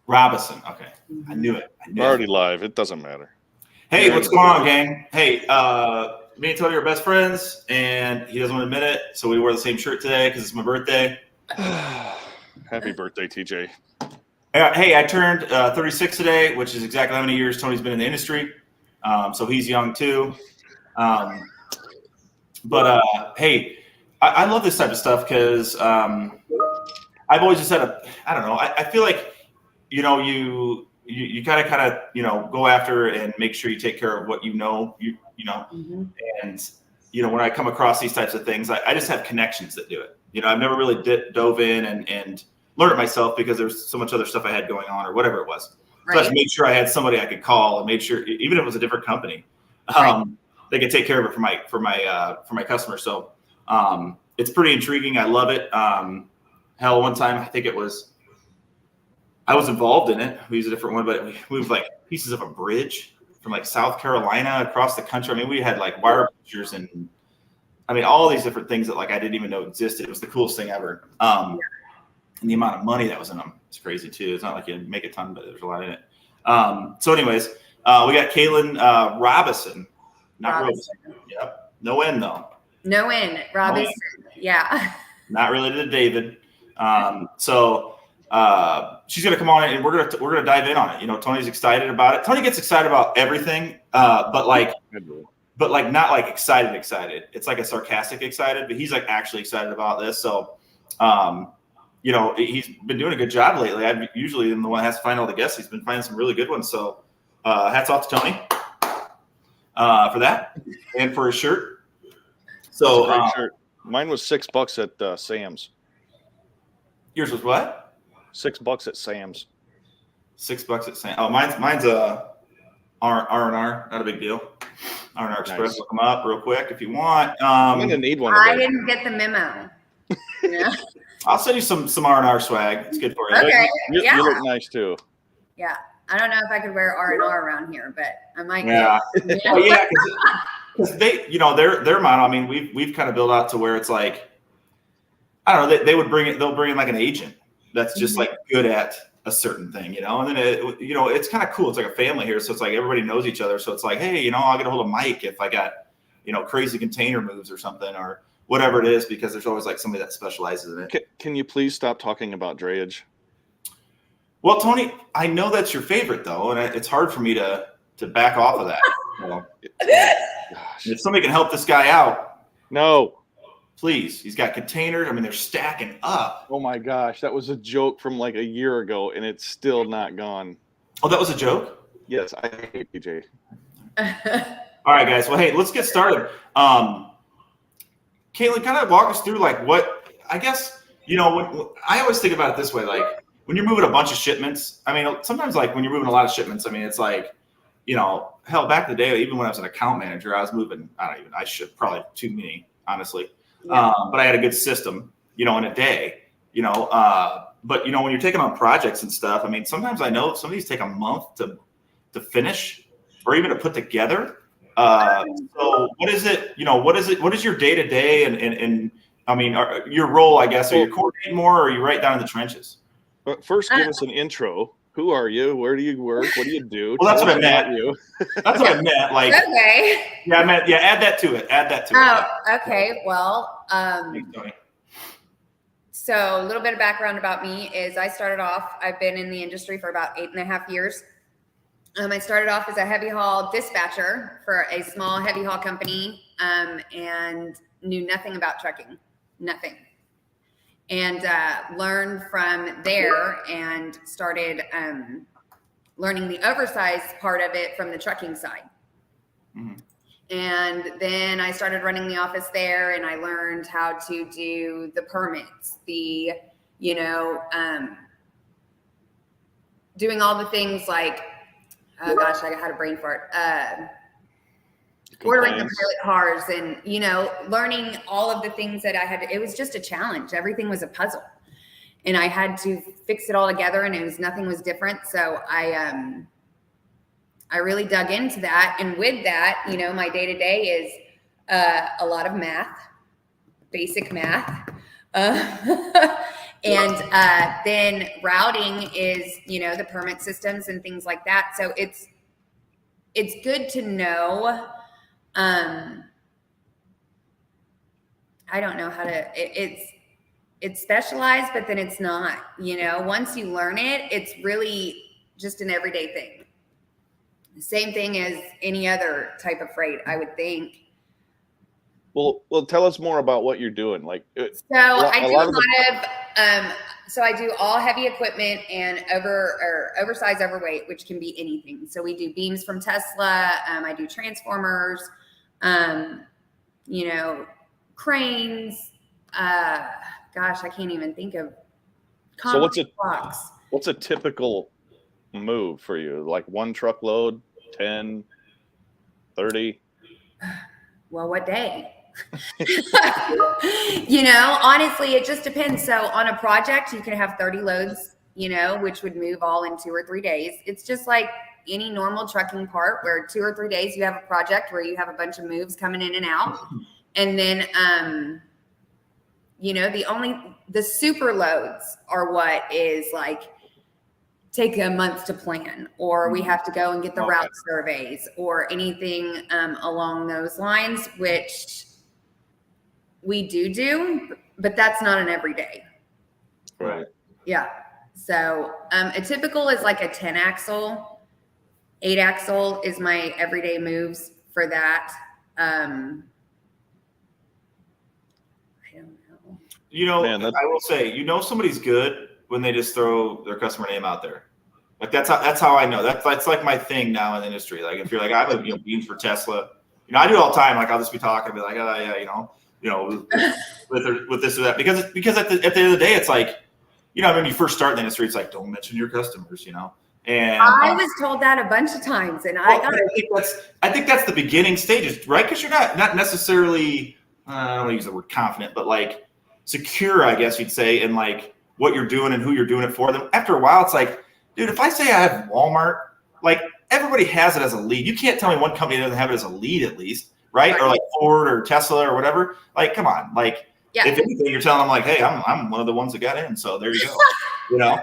Robinson. Okay. I knew it. We're already live. It doesn't matter. Hey, what's going on, gang? Hey, me and Tony are best friends, and he doesn't want to admit it, so we wore the same shirt today because it's my birthday. Happy birthday, TJ. Hey, I turned 36 today, which is exactly how many years Tony's been in the industry. So he's young too. Hey, I love this type of stuff because I've always just had I don't know. I feel like, you kind of go after and make sure you take care of what Mm-hmm. and when I come across these types of things, I just have connections that do it. I've never really dove in and learned it myself because there's so much other stuff I had going on or whatever it was. Right. So I just made sure I had somebody I could call and made sure, even if it was a different company, they could take care of it for my customers. So it's pretty intriguing. I love it. Hell, one time I think I was involved in it. We used a different one, but we moved like pieces of a bridge from like South Carolina across the country. I mean, we had like wire pictures and all these different things that like I didn't even know existed. It was the coolest thing ever. And the amount of money that was in them, it's crazy too. It's not like you make a ton, but there's a lot in it. So anyways, we got Kaylin Robinson. Not Robinson. Yep. No N though. No N. Robinson. Yeah. Not related to David. She's gonna come on and we're gonna dive in on it. Tony's excited about it. Tony gets excited about everything, but not like excited. It's like a sarcastic excited, but he's like actually excited about this. So, he's been doing a good job lately. I usually am the one that has to find all the guests. He's been finding some really good ones. So, hats off to Tony for that and for his shirt. So, great shirt. Mine was $6 at Sam's. Yours was what? $6 at Sam's. $6 at Sam's. Oh, mine's a R&R. Not a big deal. R&R Express. Nice. Look them up real quick if you want. I'm gonna need one. I didn't get the memo. Yeah. I'll send you some R&R swag. It's good for you. Okay. You look nice too. Yeah. I don't know if I could wear R&R around here, but I might. Yeah. Because their model. We've kind of built out to where it's like, I don't know. They'll bring in like an agent that's just like good at a certain thing, and then it's kind of cool. It's like a family here, so it's like everybody knows each other. So it's like, hey, I'll get a hold of Mike if I got crazy container moves or something or whatever it is, because there's always like somebody that specializes in it. Can you please stop talking about drayage? Well, Tony, I know that's your favorite though, and it's hard for me to back off of that. If somebody can help this guy out, no. Please. He's got containers. They're stacking up. Oh my gosh, that was a joke from like a year ago, and it's still not gone. Oh, that was a joke? Yes, I hate PJ. All right, guys. Well, hey, let's get started. Kaylin, kind of walk us through like what, I guess, when I always think about it this way, like when you're moving a bunch of shipments, sometimes like when you're moving a lot of shipments, it's like, hell, back in the day, even when I was an account manager, I was moving, I shipped probably too many, honestly. Yeah. But I had a good system, in a day, but when you're taking on projects and stuff, sometimes I know some of these take a month to finish or even to put together. So what is it, what is your day to day and your role, I guess, are you coordinating more or are you right down in the trenches? But first, give us an intro. Who are you? Where do you work? What do you do? Well, that's what I meant. That's what I meant. Like, okay. Yeah, add that to it. Oh, okay. Well, Thanks, Tony. So a little bit of background about me is I started off, I've been in the industry for about 8.5 years. I started off as a heavy haul dispatcher for a small heavy haul company and knew nothing about trucking, nothing. And learned from there and started learning the oversized part of it from the trucking side. Mm-hmm. And then I started running the office there and I learned how to do the permits, doing all the things like, oh gosh, I had a brain fart. Ordering the pilot cars and, learning all of the things that I had. It was just a challenge. Everything was a puzzle and I had to fix it all together and nothing was different. So I really dug into that. And with that, my day to day is a lot of math, basic math. And then routing is, the permit systems and things like that. So it's good to know. I don't know how to, it's specialized, but then it's not, once you learn it, it's really just an everyday thing. Same thing as any other type of freight, I would think. Well, tell us more about what you're doing. Like, So I do a lot of, so I do all heavy equipment and oversized, overweight, which can be anything. So we do beams from Tesla. I do transformers, cranes. Gosh, I can't even think of. So what's a typical move for you? Like one truckload, 10, 30? Well, what day? Honestly, it just depends. So on a project, you can have 30 loads, which would move all in 2 or 3 days. It's just like any normal trucking part where 2 or 3 days you have a project where you have a bunch of moves coming in and out. And then, the super loads are what is like take a month to plan, or we have to go and get the route surveys or anything along those lines, which we do, but that's not an everyday. Right. Yeah. So a typical is like a 10 axle, 8 axle is my everyday moves for that. I don't know. I will say, somebody's good when they just throw their customer name out there. Like that's how I know. That's like my thing now in the industry. Like if you're like, I have beams for Tesla, I do it all the time. Like I'll just be talking, be like, oh yeah, with this or that, because at the end of the day, it's like, when you first start in the industry, it's like, don't mention your customers, And I was told that a bunch of times, and I think that's the beginning stages, right? Because you're not necessarily, I don't want to use the word confident, but like secure, I guess you'd say, in like what you're doing and who you're doing it for. Them after a while, it's like, dude, if I say I have Walmart, like everybody has it as a lead. You can't tell me one company doesn't have it as a lead at least, right? Or like Ford or Tesla or whatever. Like, come on, like if anything, you're telling them like, hey, I'm one of the ones that got in, so there you go.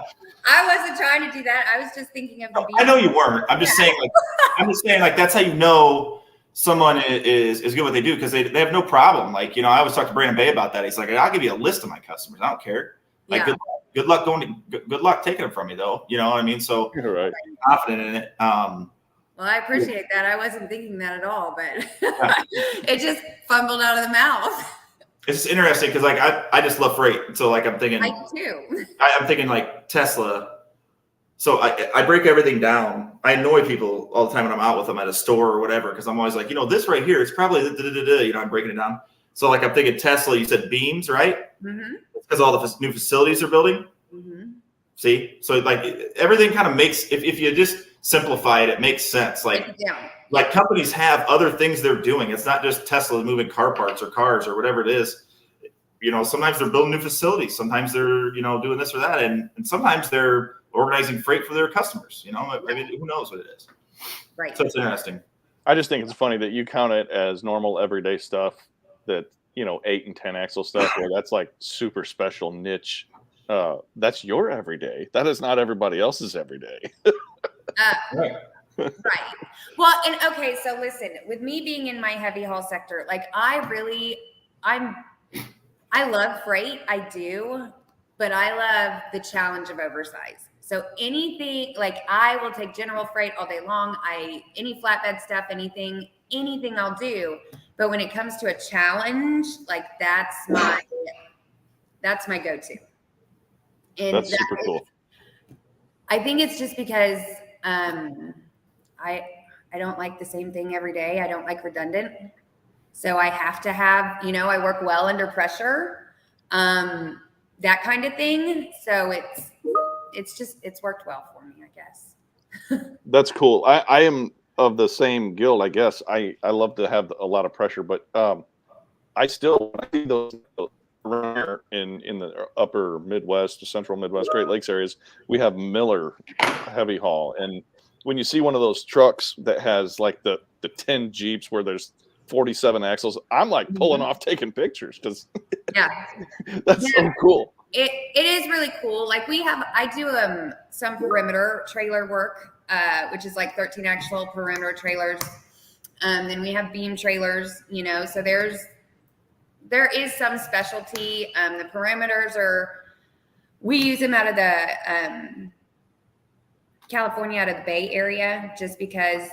I wasn't trying to do that. I was just thinking of the. I know you weren't. I'm just saying like that's how you know someone is good at what they do, because they have no problem. Like, I always talk to Brandon Bay about that. He's like, I'll give you a list of my customers. I don't care. Like, good luck taking them from me, though. You know what I mean? So you're right. I'm confident in it. Well, I appreciate that. I wasn't thinking that at all, but it just fumbled out of the mouth. It's interesting because like I just love freight. So like I'm thinking. I do too. I'm thinking like Tesla. So I break everything down. I annoy people all the time when I'm out with them at a store or whatever, because I'm always like, this right here, it's probably I'm breaking it down. So like I'm thinking Tesla, you said beams, right? Mm-hmm. Because all the new facilities they're building. Mm-hmm. See, so like everything kind of makes, if you just simplify it, it makes sense. Like companies have other things they're doing. It's not just Tesla moving car parts or cars or whatever it is. Sometimes they're building new facilities. Sometimes they're doing this or that, and sometimes they're organizing freight for their customers. I mean, who knows what it is? Right. So it's interesting. I just think it's funny that you count it as normal everyday stuff, that 8 and 10 axle stuff, where that's like super special niche. That's your everyday. That is not everybody else's everyday. Right. Well, and okay, so listen, with me being in my heavy haul sector, like I love freight, I do, but I love the challenge of oversize. So anything, like I will take general freight all day long. Any flatbed stuff, anything I'll do. But when it comes to a challenge, like that's my go-to. And that's super cool. I think it's just because I don't like the same thing every day. I don't like redundant. So I have to have, I work well under pressure, that kind of thing. So it's worked well for me, I guess. That's cool. I am of the same guild, I guess. I love to have a lot of pressure, but I still see those in the upper Midwest, central Midwest, Great Lakes areas. We have Miller heavy haul, and when you see one of those trucks that has like the 10 Jeeps where there's 47 axles, I'm like pulling off taking pictures because that's so cool. It is really cool. Like I do some perimeter trailer work, which is like 13 axle perimeter trailers. Then we have beam trailers, you know, so there is some specialty. The perimeters we use them out of the California, out of the Bay Area, just because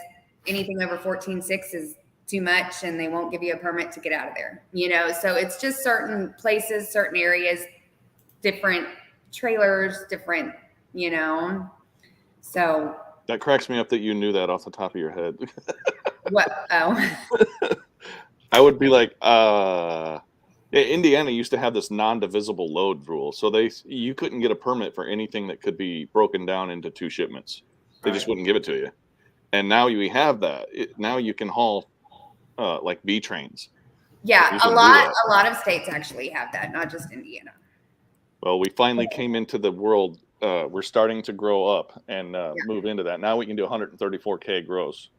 anything over 14.6 is too much and they won't give you a permit to get out of there, you know. So it's just certain places, certain areas, different trailers, different, you know. So that cracks me up that you knew that off the top of your head. what? Oh, I would be like, Indiana used to have this non-divisible load rule, so you couldn't get a permit for anything that could be broken down into 2 shipments. They just wouldn't give it to you. And now we have that. Now you can haul like B trains. yeah, a lot of states actually have that, not just Indiana. Well, we finally came into the world. We're starting to grow up and move into that. Now we can do 134K gross.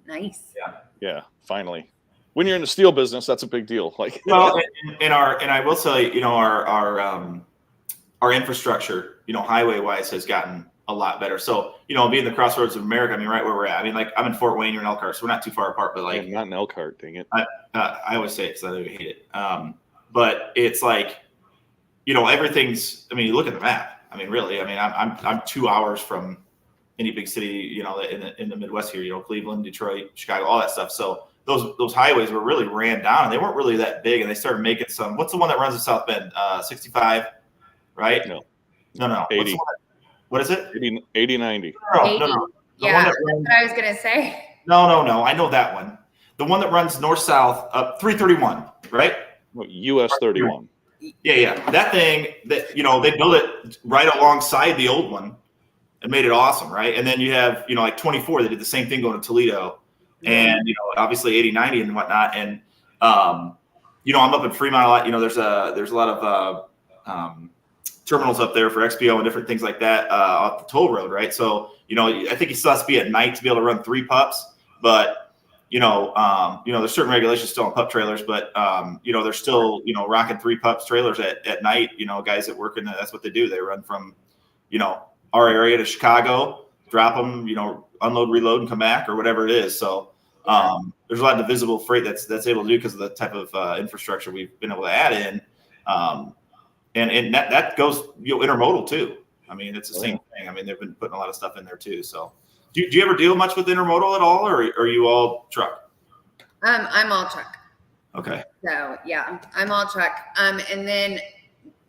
Nice. Yeah, finally. When you're in the steel business, that's a big deal. Like, well, and I will tell you, you know, our infrastructure, you know, highway wise has gotten a lot better. So, you know, being the crossroads of America, I mean, right where we're at. I mean, like I'm in Fort Wayne, you're in Elkhart, so we're not too far apart. But like, not in Elkhart, dang it. I always say it because I hate it. But it's like, you know, everything's. I mean, you look at the map. I mean, really. I mean, I'm 2 hours from any big city, you know, in the Midwest here. You know, Cleveland, Detroit, Chicago, all that stuff. So those highways were really ran down, and they weren't really that big. And they started making some. What's the one that runs to South Bend? 65, right? No. 80. What is it? 80, 90. No. Yeah, that's what I was gonna say. No. I know that one. The one that runs north-south up 331, right? US 31. Yeah. That thing that, you know, they built it right alongside the old one and made it awesome, right? And then you have, you know, like 24, they did the same thing going to Toledo. And, you know, obviously 80, 90 and whatnot. And, you know, I'm up in Fremont a lot. You know, there's a lot of terminals up there for XPO and different things like that off the toll road, right? So, you know, I think it still has to be at night to be able to run 3 pups. But, you know, there's certain regulations still on pup trailers, but, you know, they're still, you know, rocking 3 pups trailers at night. You know, guys that work in that's what they do. They run from, you know, our area to Chicago, drop them, you know, unload, reload, and come back or whatever it is. So there's a lot of divisible freight that's able to do because of the type of infrastructure we've been able to add in. And that goes, you know, intermodal too. I mean, it's the same thing. I mean, they've been putting a lot of stuff in there too. So do you ever deal much with intermodal at all, or are you all truck? I'm all truck. Okay. So yeah, I'm all truck. And then,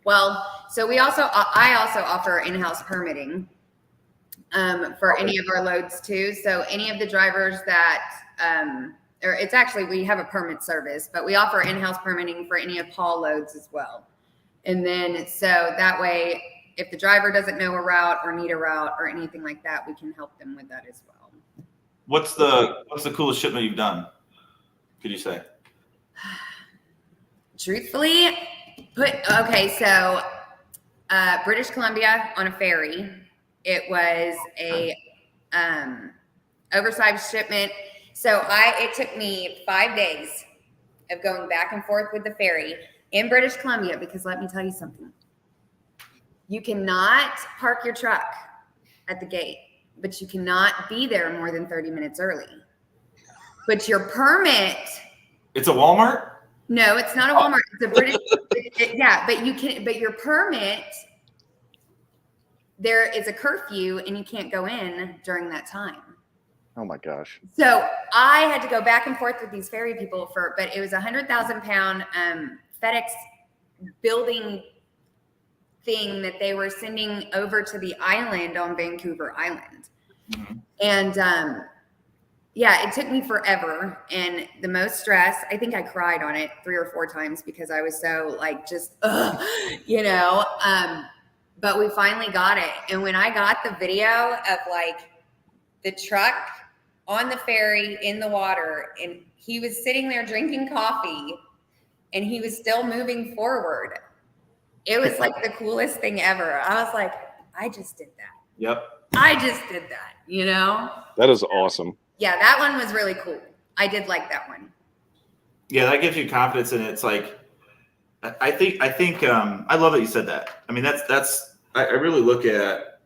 well, so I also offer in-house permitting for any of our loads too. So any of the drivers that, or it's actually, we have a permit service, but we offer in-house permitting for any of Paul loads as well. And then, so that way, if the driver doesn't know a route or need a route or anything like that, we can help them with that as well. What's the coolest shipment you've done? Could you say? Truthfully, so British Columbia on a ferry. It was a oversized shipment. So it took me 5 days of going back and forth with the ferry in British Columbia, because let me tell you something. You cannot park your truck at the gate, but you cannot be there more than 30 minutes early. But your permit. It's a Walmart? No, it's not a Walmart. It's a British. But your permit, there is a curfew and you can't go in during that time. Oh my gosh. So I had to go back and forth with these ferry people but it was 100,000 pound FedEx building thing that they were sending over to the island on Vancouver Island. Mm-hmm. And it took me forever and the most stress. I think I cried on it 3 or 4 times because I was so you know, but we finally got it. And when I got the video of like the truck on the ferry in the water and he was sitting there drinking coffee and he was still moving forward, it was like the coolest thing ever. I was like, I just did that. Yep. I just did that, you know? That is awesome. Yeah, that one was really cool. I did like that one. Yeah, that gives you confidence, and it's like, I think I love that you said that. I mean, I really look at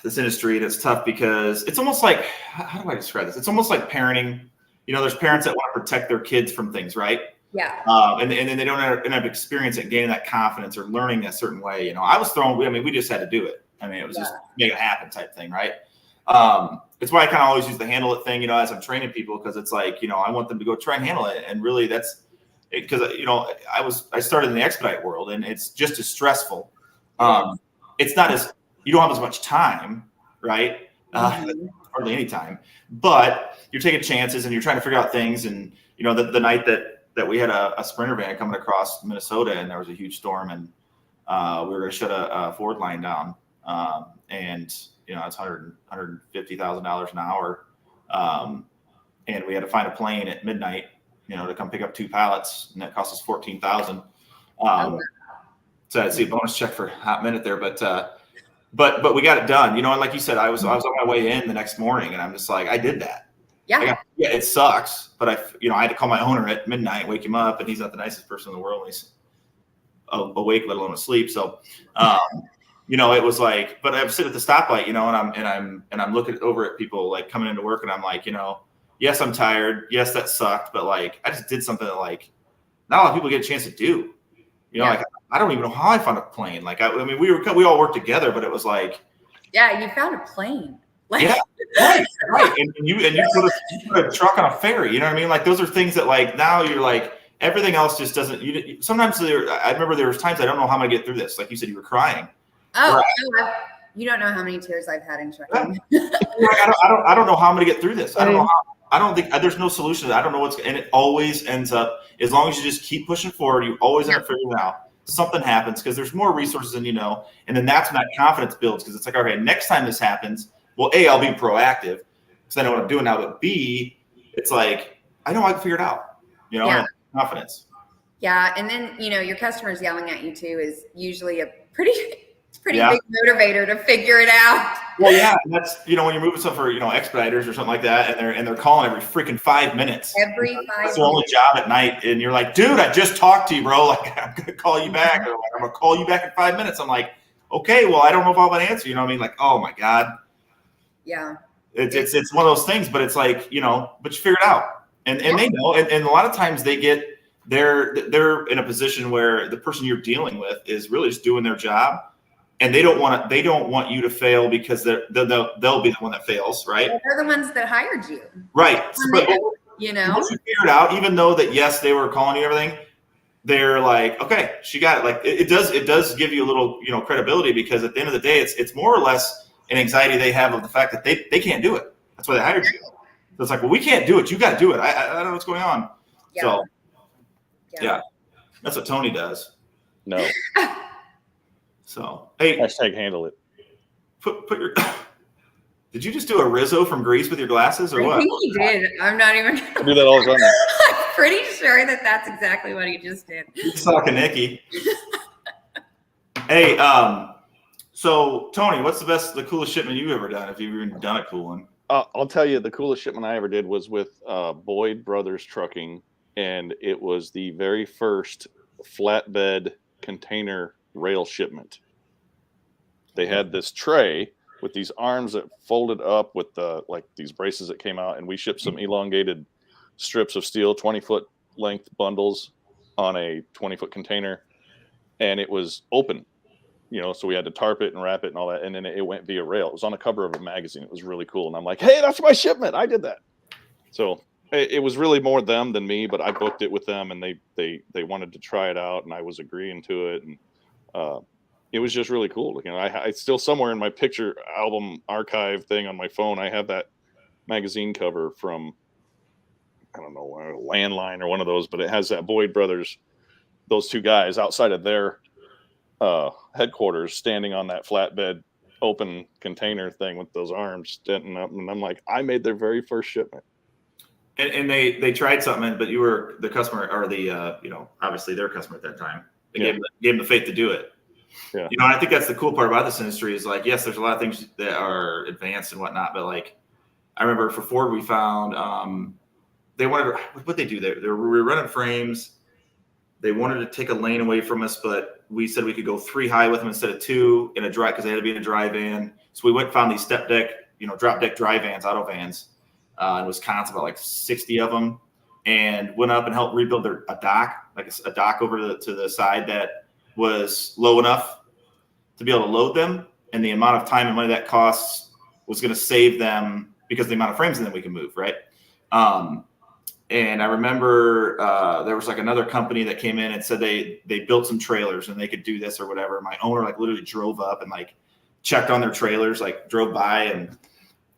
this industry, and it's tough because it's almost like, how do I describe this? It's almost like parenting. You know, there's parents that want to protect their kids from things, right? Yeah. And then they don't have experience at gaining that confidence or learning a certain way. You know, I was thrown. I mean, we just had to do it. I mean, it was just make it happen type thing, right? It's why I kind of always use the handle it thing, you know, as I'm training people, because it's like, you know, I want them to go try and handle it. And really that's because, you know, I started in the expedite world, and it's just as stressful. It's not as, you don't have as much time, right? Hardly any time, but you're taking chances and you're trying to figure out things. And, you know, the night that we had a Sprinter van coming across Minnesota, and there was a huge storm, and we were going to shut a Ford line down. And, you know, it's $150,000 an hour. And we had to find a plane at midnight, you know, to come pick up 2 pallets, and that cost us $14,000. So I'd see a bonus check for a hot minute there, but we got it done, you know. And like you said, I was on my way in the next morning, and I'm just like, I did that. Yeah. Yeah, it sucks, but I had to call my owner at midnight, wake him up, and he's not the nicest person in the world. He's awake, let alone asleep. So, you know, it was like, but I'm sitting at the stoplight, you know, and I'm looking over at people like coming into work, and I'm like, you know, yes, I'm tired. Yes, that sucked, but like, I just did something that like not a lot of people get a chance to do. You know, like I don't even know how I found a plane. Like, I mean, we all worked together, but it was like, yeah, you found a plane. Like, yeah, right. And you put a truck on a ferry. You know what I mean? Like, those are things that like now you're like, everything else just doesn't. Sometimes I remember there was times I don't know how I'm gonna get through this. Like you said, you were crying. Oh, you don't know how many tears I've had in trucking. I don't know how I'm gonna get through this. I don't know how. I don't think there's no solution. I don't know and it always ends up, as long as you just keep pushing forward, you always end up figuring it out. Something happens because there's more resources than you know. And then that's when that confidence builds, because it's like, okay, next time this happens, well, A, I'll be proactive because I know what I'm doing now. But B, it's like, I know I can figure it out, you know, and confidence. Yeah. And then, you know, your customers yelling at you too is usually a pretty big motivator to figure it out. Well, yeah, and that's, you know, when you're moving stuff for, you know, expediters or something like that, and they're calling every freaking 5 minutes. Every 5 minutes. That's the only job at night, and you're like, dude, I just talked to you, bro. Like, I'm gonna call you back, or like, I'm gonna call you back in 5 minutes. I'm like, okay, well, I don't know if I'll have an answer. You know what I mean? Like, oh my god. Yeah. It's one of those things, but it's like, you know, but you figure it out, and they know, and a lot of times they're in a position where the person you're dealing with is really just doing their job. And they don't want you to fail, because they'll be the one that fails, right? Well, they're the ones that hired you, right? But you know, once you figure it out, even though that yes, they were calling you everything, they're like, okay, she got it. Like it does give you a little, you know, credibility, because at the end of the day, it's more or less an anxiety they have of the fact that they can't do it. That's why they hired you. So it's like, well, we can't do it. You got to do it. I don't know what's going on. Yeah. So yeah, that's what Tony does. No. So hey, hashtag handle it. Put your. Did you just do a Rizzo from Grease with your glasses, or what? I think he did. I'm not even. I do that all the time. I'm pretty sure that's exactly what he just did. He's talking Nikki. Hey, so Tony, what's the coolest shipment you've ever done? If you've even done a cool one? I'll tell you, the coolest shipment I ever did was with Boyd Brothers Trucking, and it was the very first flatbed container rail shipment. They had this tray with these arms that folded up with like these braces that came out, and we shipped some elongated strips of steel, 20-foot length bundles on a 20-foot container, and it was open, you know, so we had to tarp it and wrap it and all that, and then it went via rail. It was on the cover of a magazine. It was really cool, and I'm like, hey, that's my shipment. I did that. So it was really more them than me, but I booked it with them, and they wanted to try it out, and I was agreeing to it, and it was just really cool. You know, I still, somewhere in my picture album archive thing on my phone, I have that magazine cover from, I don't know, Landline or one of those, but it has that Boyd Brothers, those two guys outside of their headquarters, standing on that flatbed open container thing with those arms denting up, and I'm like, I made their very first shipment. And they tried something, but you were the customer, or the you know, obviously their customer at that time. They gave them the faith to do it. Yeah. You know, and I think that's the cool part about this industry is like, yes, there's a lot of things that are advanced and whatnot, but like, I remember for Ford, we found they wanted, what they do there? We were running frames. they wanted to take a lane away from us, but we said we could go 3 high with them instead of 2 in a dry, because they had to be in a dry van. So we went and found these step deck, drop deck dry vans, auto vans in Wisconsin, about like 60 of them, and went up and helped rebuild a dock, like a dock over to the side that was low enough to be able to load them. And the amount of time and money that costs was going to save them because of the amount of frames in them we can move, right? And I remember there was like another company that came in and said they built some trailers and they could do this or whatever. My owner like literally drove up and like checked on their trailers, like drove by and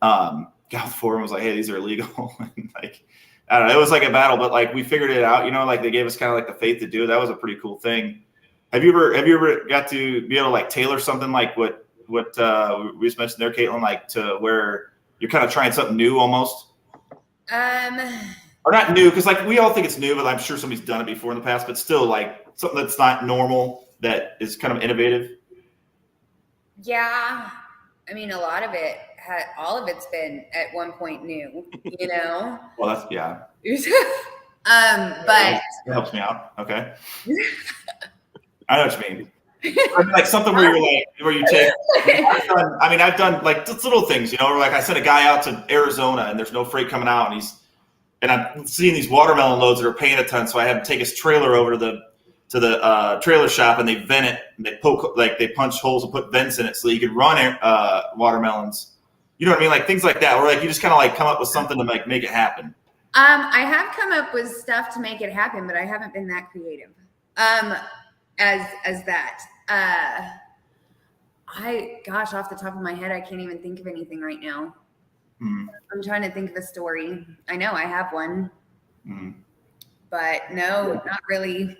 got for them, was like, hey, these are illegal. And like, I don't know, it was like a battle, but like we figured it out, like they gave us kind of like the faith to do it. That was a pretty cool thing. Have you ever got to be able to like tailor something like what we just mentioned there, Caitlin, like to where you're kind of trying something new almost? Or not new, because like we all think it's new, but I'm sure somebody's done it before in the past, but still like something that's not normal that is kind of innovative. Yeah. I mean, a lot of it all of it's been at one point new, Well, that's, yeah. But that helps me out. Okay. I know what you mean. I mean, like something where you take. I've done like just little things, where like I sent a guy out to Arizona and there's no freight coming out, and I'm seeing these watermelon loads that are paying a ton, so I have him take his trailer over to the trailer shop and they vent it and they punch holes and put vents in it so you can run watermelons. You know what I mean? Like things like that, where like you just kind of like come up with something to make it happen. I have come up with stuff to make it happen, but I haven't been that creative. As that. Gosh, off the top of my head, I can't even think of anything right now. I'm trying to think of a story. I know I have one, but no, not really.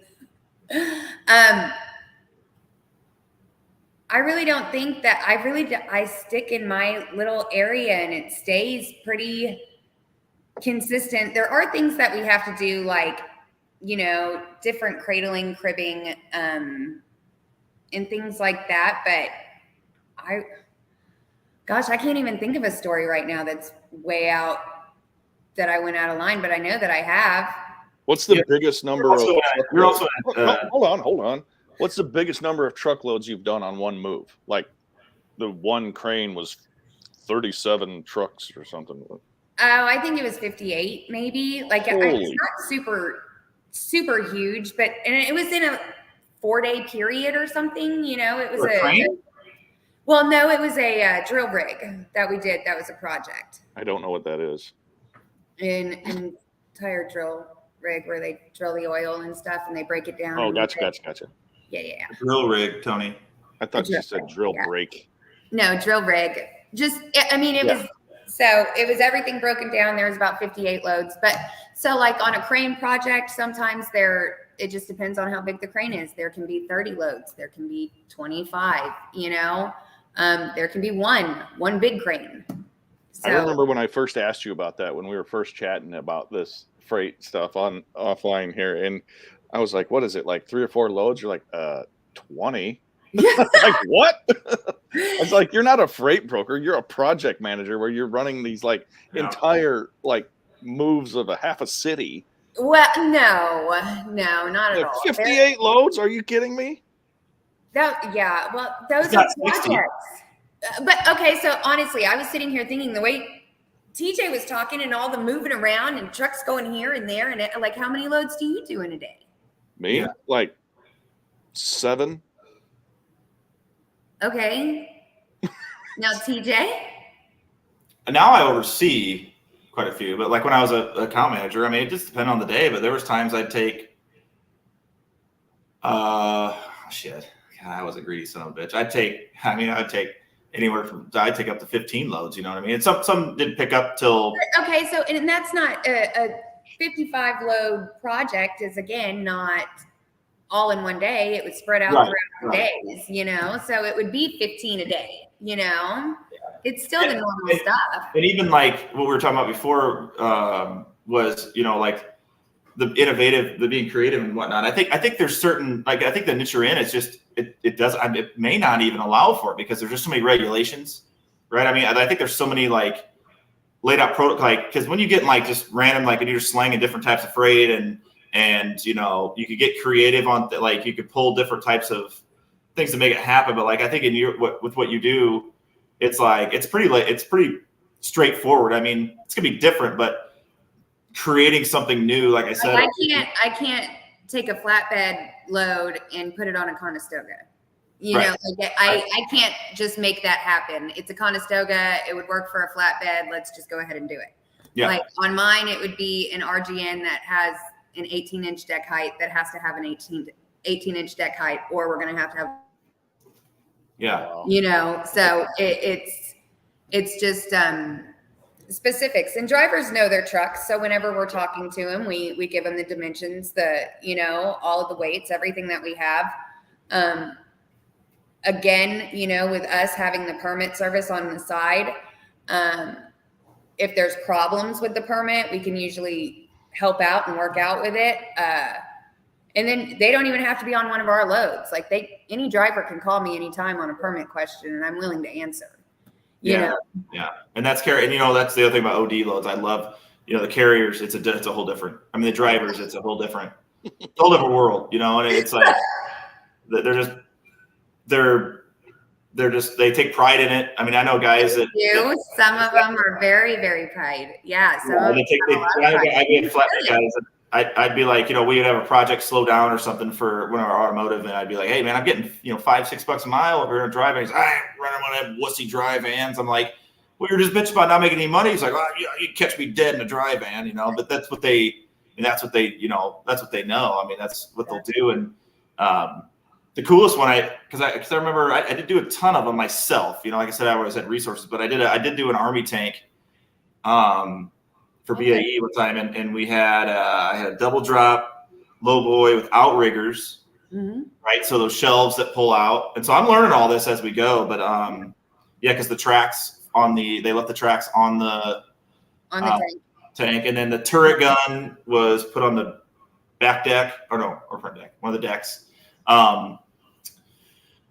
I really don't think that I stick in my little area and it stays pretty consistent. There are things that we have to do, like, different cradling, cribbing, and things like that. But I can't even think of a story right now that's way out that I went out of line, but I know that I have. What's the biggest number of hold on. What's the biggest number of truckloads you've done on one move? Like the one crane was 37 trucks or something. Oh, I think it was 58 maybe. Like it's not super huge, but it was in a 4-day period or something, It was it was a drill rig that we did. That was a project. I don't know what that is. An entire drill rig where they drill the oil and stuff and they break it down. Oh, gotcha. Yeah. Drill rig, Tony. I thought you said drill brake. No, drill rig. Was, so it was everything broken down. There was about 58 loads. But so like on a crane project, sometimes it just depends on how big the crane is. There can be 30 loads. There can be 25, there can be one big crane. So, I remember when I first asked you about that, when we were first chatting about this freight stuff offline here. And I was like, what is it? Like 3 or 4 loads? You're like, 20. Like what? It's like, you're not a freight broker, you're a project manager where you're running these like entire like moves of a half a city. Well, no, not at all. 58 loads? Are you kidding me? Well, those are projects. But okay, so honestly, I was sitting here thinking the way TJ was talking and all the moving around and trucks going here and there, and like, how many loads do you do in a day? Me? Like 7. Okay. Now, TJ? Now I oversee quite a few, but like when I was a account manager, it just depended on the day, but there was times I'd take, God, I was a greedy son of a bitch. I'd take I'd take up to 15 loads, you know what I mean? And some didn't pick up till. Okay. So, and that's not a 55 load project is again, not all in one day. It would spread out throughout the days, so it would be 15 a day, It's still the normal stuff. And even like what we were talking about before was, like the being creative and whatnot. I think there's certain, like, I think the niche you're in, it's just, it may not even allow for it because there's just so many regulations, right? I think there's so many like laid out protocol, like, because when you get like just random, like you're slanging different types of freight and and you know, you could get creative on like you could pull different types of things to make it happen. But like I think in with what you do, it's like it's pretty straightforward. I mean, it's gonna be different, but creating something new, like I said, I can't take a flatbed load and put it on a Conestoga. You Right. know, like I can't just make that happen. It's a Conestoga. It would work for a flatbed. Let's just go ahead and do it. Yeah. Like on mine, it would be an RGN that has an 18-inch deck height that has to have an 18-inch deck height, or we're going to have, yeah, you know, so it's just specifics, and drivers know their trucks. So whenever we're talking to them, we give them the dimensions, you know, all of the weights, everything that we have. Again, you know, with us having the permit service on the side, if there's problems with the permit, we can usually help out and work out with it. And then they don't even have to be on one of our loads. Like any driver can call me anytime on a permit question, and I'm willing to answer. You know? Yeah. And that's and you know, that's the other thing about OD loads. I love, you know, the carriers. It's a whole different. I mean, the drivers. It's a whole different world. You know, and it's like they take pride in it. I mean, I know guys that some of them are very, very pride. Yeah. I get flatbed guys. I'd be like, you know, we would have a project slow down or something for one of our automotive, and I'd be like, hey man, I'm getting, you know, $5-6 a mile over here driving. He's like, I ain't running one of them wussy dry vans. I'm like, well, you're just bitching about not making any money. He's like, well, you catch me dead in a dry van, you know. But that's what they know. I mean, that's what they'll do. And the coolest one, because I remember I did do a ton of them myself. You know, like I said, I always had resources, but I did do an Army tank. For BAE one time, and we had I had a double drop low boy with outriggers, right? So those shelves that pull out, and so I'm learning all this as we go. But yeah, because the tracks they left the tracks on the tank, and then the turret gun was put on the back deck or front deck, one of the decks.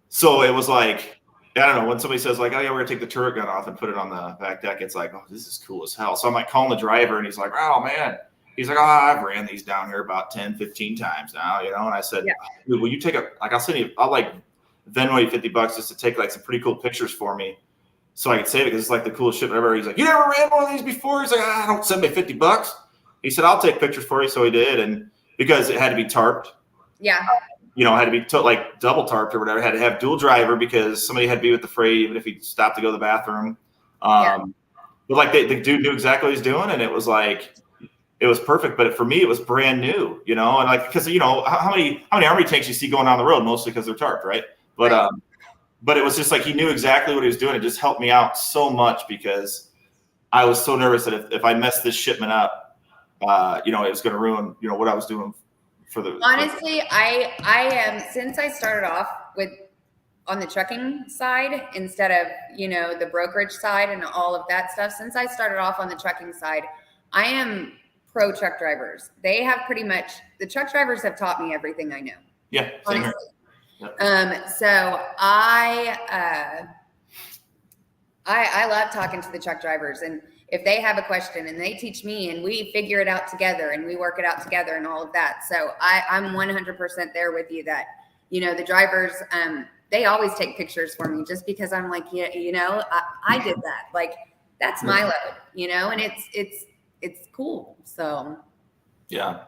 So it was like, I don't know, when somebody says like, oh yeah, we're gonna take the turret gun off and put it on the back deck, it's like, oh, this is cool as hell. So I'm like calling the driver, and he's like, oh man, he's like, oh, I've ran these down here about 10-15 times now, you know. And I said, dude, will you take I'll like Venmo you $50 just to take like some pretty cool pictures for me so I can save it, because it's like the coolest shit ever. He's like, you never ran one of these before? He's like, don't send me $50. He said, I'll take pictures for you. So he did, and because it had to be tarped. Yeah. You know, had to be like double tarped or whatever. Had to have dual driver because somebody had to be with the freight, even if he stopped to go to the bathroom. But like the dude knew exactly what he's doing, and it was like, it was perfect. But for me, it was brand new, you know, and like, because you know how many Army tanks you see going down the road, mostly because they're tarped, right? But it was just like he knew exactly what he was doing. It just helped me out so much because I was so nervous that if I messed this shipment up, you know, it was going to ruin, you know, what I was doing. Honestly, I am, since I started off on the trucking side instead of, you know, the brokerage side and all of that stuff, since I started off on the trucking side, I am pro truck drivers. They have the truck drivers have taught me everything I know. Yeah. Honestly. Yep. So I love talking to the truck drivers, and if they have a question and they teach me and we figure it out together and we work it out together and all of that. So I'm 100% there with you that, you know, the drivers, they always take pictures for me just because I'm like, yeah, you know, I did that. Like, that's my load, you know, and it's cool. So. Yeah.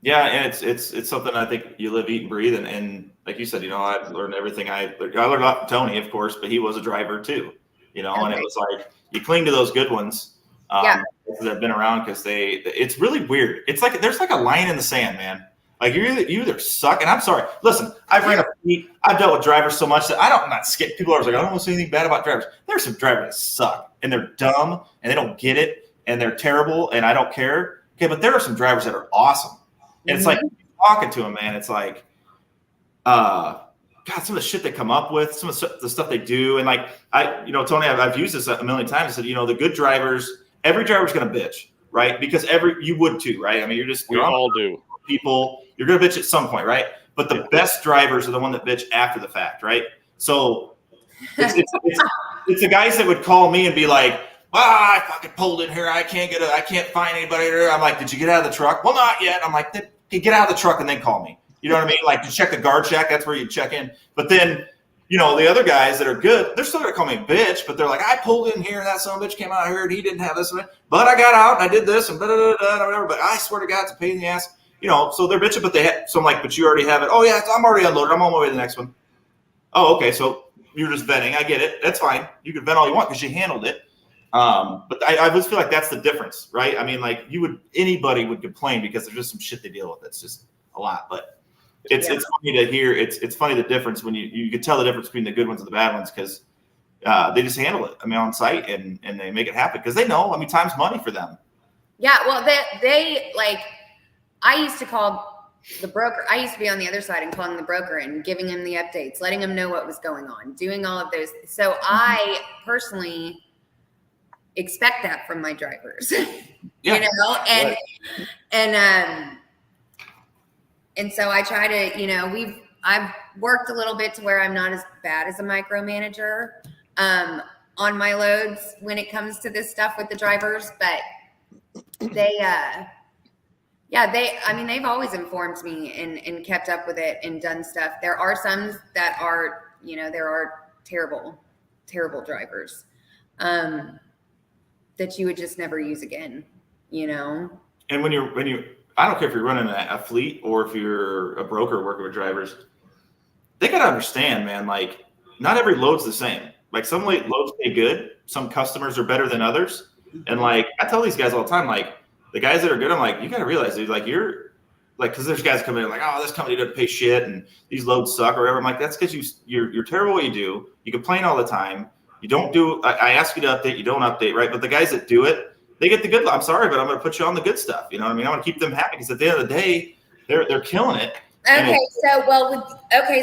Yeah. And it's something I think you live, eat, and breathe. And like you said, you know, I've learned everything. I learned a lot from Tony, of course, but he was a driver too, you know, and it was like, you cling to those good ones. That have been around, because it's really weird. It's like there's like a line in the sand, man. Like you either suck, and I'm sorry. Listen, I've dealt with drivers so much that I'm not scared. People are like, I don't want to say anything bad about drivers. There's some drivers that suck, and they're dumb, and they don't get it, and they're terrible, and I don't care. Okay, but there are some drivers that are awesome, and it's like talking to them, man. It's like, God, some of the shit they come up with, some of the stuff they do, and like you know, Tony, I've used this a million times. I said, you know, the good drivers. Every driver's going to bitch, right? Because you would too, right? I mean, we all do. People, you're going to bitch at some point, right? But the best drivers are the one that bitch after the fact, right? So it's the guys that would call me and be like, I fucking pulled in here. I can't find anybody there. I'm like, did you get out of the truck? Well, not yet. I'm like, hey, get out of the truck and then call me. You know what I mean? Like, to check the guard check, that's where you check in. But then, you know, the other guys that are good, they're still going to call me a bitch, but they're like, I pulled in here and that son of a bitch came out here and he didn't have this, but I got out and I did this and whatever. But I swear to God, it's a pain in the ass. You know, so they're bitching, but so I'm like, but you already have it. Oh, yeah, I'm already unloaded. I'm on my way to the next one. Oh, okay, so you're just venting. I get it. That's fine. You can vent all you want because you handled it. But I just feel like that's the difference, right? I mean, like, anybody would complain because there's just some shit they deal with. It's just a lot, but it's funny to hear. It's funny the difference when you can tell the difference between the good ones and the bad ones because they just handle it. I mean, on site and they make it happen because they know. I mean, time's money for them. Yeah, well, they like. I used to call the broker. I used to be on the other side and calling the broker and giving him the updates, letting him know what was going on, doing all of those. So I personally expect that from my drivers, Yeah. you know, and so I try to, you know, I've worked a little bit to where I'm not as bad as a micromanager on my loads when it comes to this stuff with the drivers, but they've always informed me and kept up with it and done stuff. There are some that are, you know, there are terrible, terrible drivers that you would just never use again, you know? And when you, I don't care if you're running a fleet or if you're a broker working with drivers, they got to understand, man, like, not every load's the same. Like, some loads pay good. Some customers are better than others. And like, I tell these guys all the time, like, the guys that are good, I'm like, you got to realize, dude, like, you're like, because there's guys coming in like, oh, this company doesn't pay shit and these loads suck or whatever. I'm like, that's because you're terrible at what you do. You complain all the time. You don't do. I ask you to update. You don't update, right? But the guys that do it, they get the good. I'm sorry, but I'm going to put you on the good stuff. You know what I mean? I want to keep them happy because at the end of the day, they're killing it. Okay,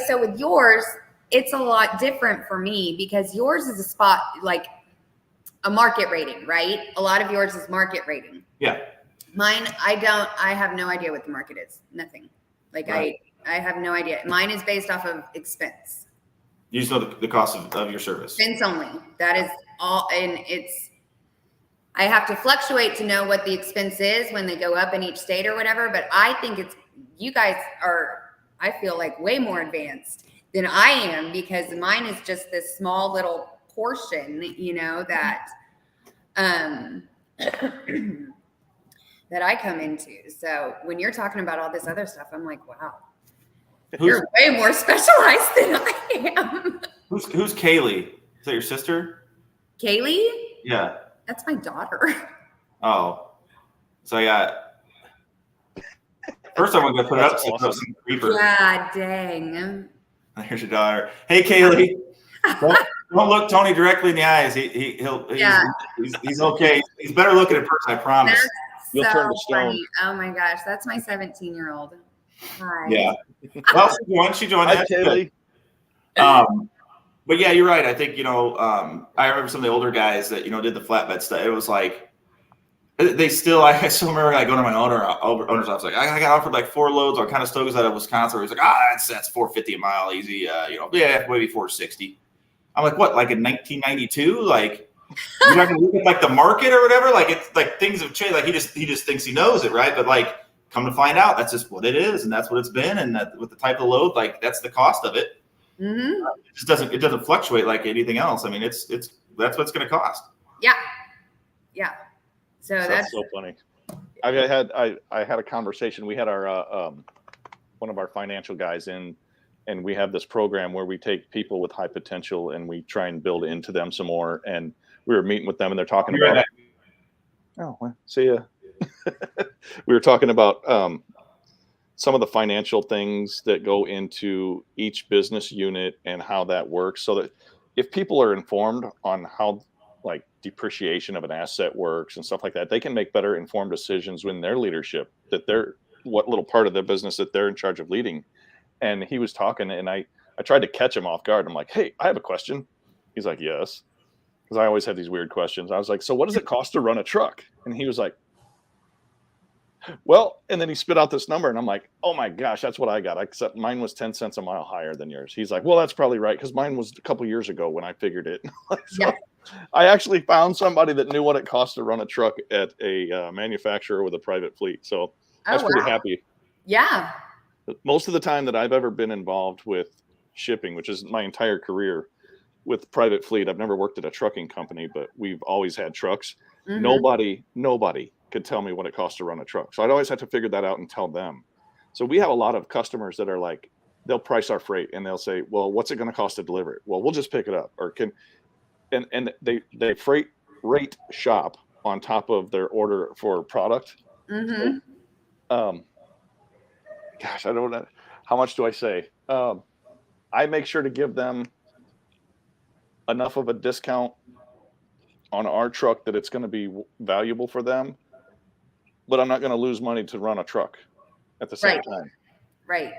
so with yours, it's a lot different for me because yours is a spot like a market rating, right? A lot of yours is market rating. Yeah. Mine, I have no idea what the market is. Nothing. Like, right. I have no idea. Mine is based off of expense. You just know the cost of your service. Expense only. That is all. And I have to fluctuate to know what the expense is when they go up in each state or whatever. But I think you guys are, I feel like, way more advanced than I am because mine is just this small little portion, you know, that, that I come into. So when you're talking about all this other stuff, I'm like, wow, you're way more specialized than I am. Who's Kaylee? Is that your sister? Kaylee? Yeah. That's my daughter. Oh. So I got, first I'm going to put it up so awesome. Some creeper. God dang. Here's your daughter. Hey, Kaylee. Don't look Tony directly in the eyes. He's okay. He's better looking in person, I promise. You'll turn to stone. Funny. Oh my gosh, that's my 17-year-old. Hi. Yeah. Well, she joined. Hi, Kaylee. But yeah, you're right. I think, you know, I remember some of the older guys that, you know, did the flatbed stuff. It was like, I still remember I go to my owner's office, like, I got offered like 4 loads on Conestogas out of Wisconsin. Where he's like, that's $450 a mile, easy. You know, yeah, maybe $460. I'm like, what? Like in 1992? Like, you're not gonna look at like the market or whatever. Like, it's like things have changed. Like, he just thinks he knows it, right? But like, come to find out, that's just what it is, and that's what it's been. And that with the type of load, like, that's the cost of it. Mm-hmm. It doesn't fluctuate like anything else. I mean, that's what it's going to cost. Yeah. Yeah. So that's so funny. I had a conversation. We had our one of our financial guys in, and we have this program where we take people with high potential and we try and build into them some more. And we were meeting with them and they're talking about. Oh, well, see ya. We were talking about some of the financial things that go into each business unit and how that works, so that if people are informed on how like depreciation of an asset works and stuff like that, they can make better informed decisions when their leadership, that they're what little part of the business that they're in charge of leading. And he was talking and I tried to catch him off guard. I'm like, hey, I have a question. He's like, yes. Because I always have these weird questions. I was like, so what does it cost to run a truck? And he was like, well, and then he spit out this number and I'm like, oh my gosh, that's what I got. Except mine was 10 cents a mile higher than yours. He's like, well, that's probably right. Because mine was a couple years ago when I figured it. So I actually found somebody that knew what it cost to run a truck at a manufacturer with a private fleet. So I was pretty happy. Yeah. Most of the time that I've ever been involved with shipping, which is my entire career with private fleet, I've never worked at a trucking company, but we've always had trucks. Mhm. Nobody could tell me what it costs to run a truck. So I'd always have to figure that out and tell them. So we have a lot of customers that are like, they'll price our freight and they'll say, well, what's it going to cost to deliver it? Well, we'll just pick it up. Or and they freight rate shop on top of their order for product. Mhm. Um, gosh, I don't know. How much do I say? I make sure to give them enough of a discount on our truck that it's going to be valuable for them, but I'm not going to lose money to run a truck at the same Right. time. Right.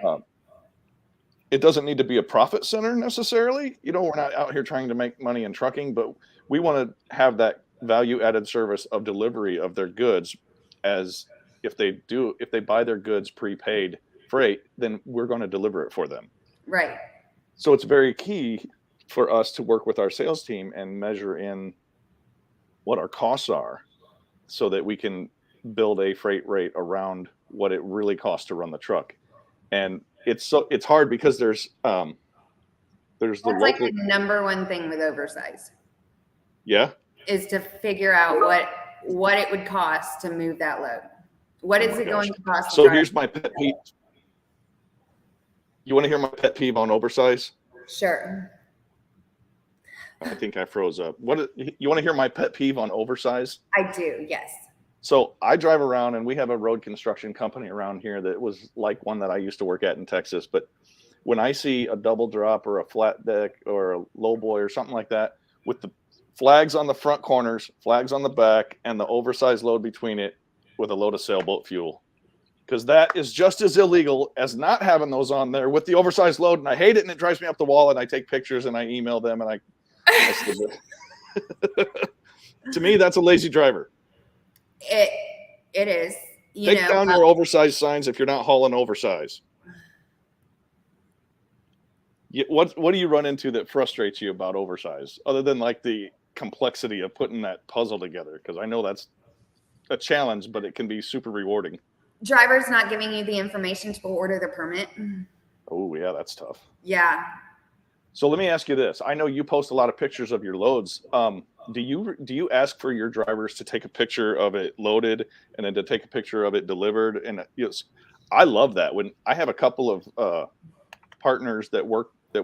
It doesn't need to be a profit center necessarily. You know, we're not out here trying to make money in trucking, but we want to have that value added service of delivery of their goods. As if they buy their goods prepaid freight, then we're going to deliver it for them. Right. So it's very key for us to work with our sales team and measure in what our costs are so that we can build a freight rate around what it really costs to run the truck. And it's hard because there's the That's like local. the number one thing with oversize Yeah. is to figure out what it would cost to move that load. What Oh is my it gosh. going to cost? to So drive? here's my pet peeve. You want to hear my pet peeve on oversize? Sure. I think I froze up. You want to hear my pet peeve on oversize? I do. Yes. So I drive around and we have a road construction company around here that was like one that I used to work at in Texas. But when I see a double drop or a flat deck or a low boy or something like that with the flags on the front corners, flags on the back, and the oversized load between it with a load of sailboat fuel, because that is just as illegal as not having those on there with the oversized load. And I hate it. And it drives me up the wall, and I take pictures and I email them and I to me, that's a lazy driver. It is. Take down your oversized signs if you're not hauling oversize. What do you run into that frustrates you about oversize, other than like the complexity of putting that puzzle together? Because I know that's a challenge, but it can be super rewarding. Drivers not giving you the information to order the permit. Oh yeah, that's tough. Yeah. So let me ask you this. I know you post a lot of pictures of your loads. Do you ask for your drivers to take a picture of it loaded and then to take a picture of it delivered? And I love that. When I have a couple of partners that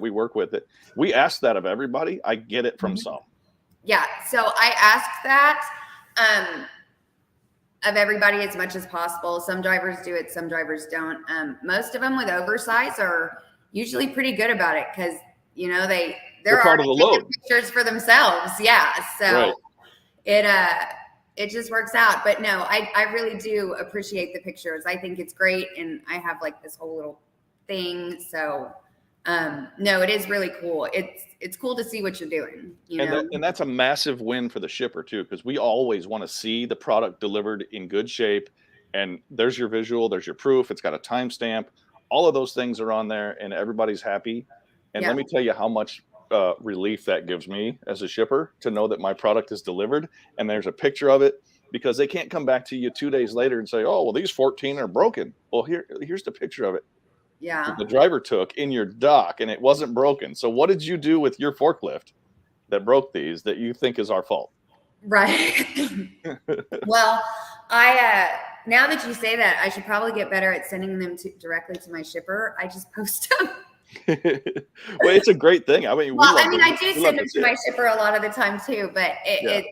we work with, that we ask that of everybody. I get it from some. Yeah. So I ask that of everybody as much as possible. Some drivers do it, some drivers don't. Most of them with oversize are usually pretty good about it because they're proud of the load. Pictures for themselves. Yeah. So Right. it just works out. But no, I really do appreciate the pictures. I think it's great. And I have like this whole little thing. So no, it is really cool. It's cool to see what you're doing. And that's a massive win for the shipper too, because we always want to see the product delivered in good shape. And there's your visual, there's your proof. It's got a timestamp. All of those things are on there, and everybody's happy. And let me tell you how much relief that gives me as a shipper to know that my product is delivered and there's a picture of it, because they can't come back to you 2 days later and say, oh, well, these 14 are broken. Well, here's the picture of it. Yeah. The driver took in your dock and it wasn't broken. So what did you do with your forklift that broke these that you think is our fault? Right. Well, now that you say that, I should probably get better at sending them directly to my shipper. I just post them. Well, it's a great thing. I mean, I do send them to my shipper a lot of the time too, but it's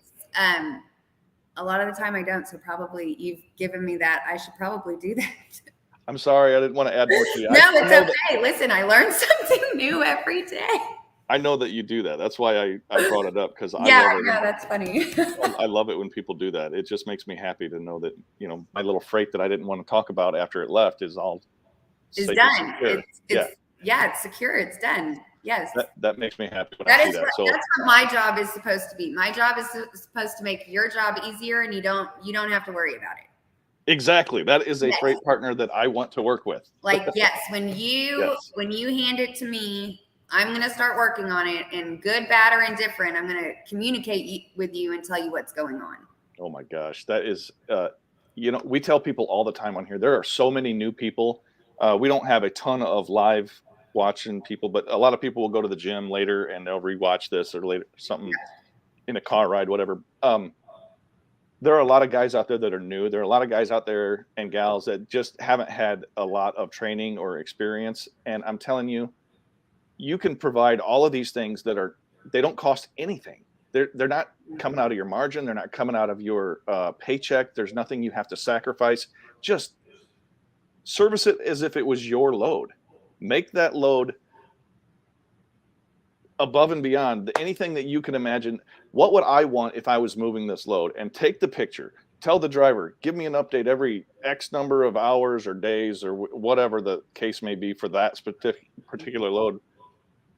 a lot of the time I don't. So probably you've given me that. I should probably do that. I'm sorry, I didn't want to add more to you. No, it's okay. Listen, I learn something new every day. I know that you do that. That's why I brought it up, because I love it. That's funny. I love it when people do that. It just makes me happy to know that, my little freight that I didn't want to talk about after it left is all it's done. It's secure. It's done. Yes. That makes me happy when I see that. So that's what my job is supposed to be. My job is supposed to make your job easier, and you don't have to worry about it. Exactly. That is a freight partner that I want to work with. Like, yes, when you hand it to me, I'm going to start working on it, and good, bad, or indifferent, I'm going to communicate with you and tell you what's going on. Oh my gosh. That is we tell people all the time on here, there are so many new people. We don't have a ton of live watching people, but a lot of people will go to the gym later and they'll rewatch this or later something in a car ride, whatever. There are a lot of guys out there that are new. There are a lot of guys out there and gals that just haven't had a lot of training or experience. And I'm telling you, you can provide all of these things they don't cost anything. They're not coming out of your margin. They're not coming out of your paycheck. There's nothing you have to sacrifice. Just service it as if it was your load. Make that load above and beyond anything that you can imagine. What would I want if I was moving this load? And take the picture. Tell the driver, give me an update every X number of hours or days or whatever the case may be for that particular load.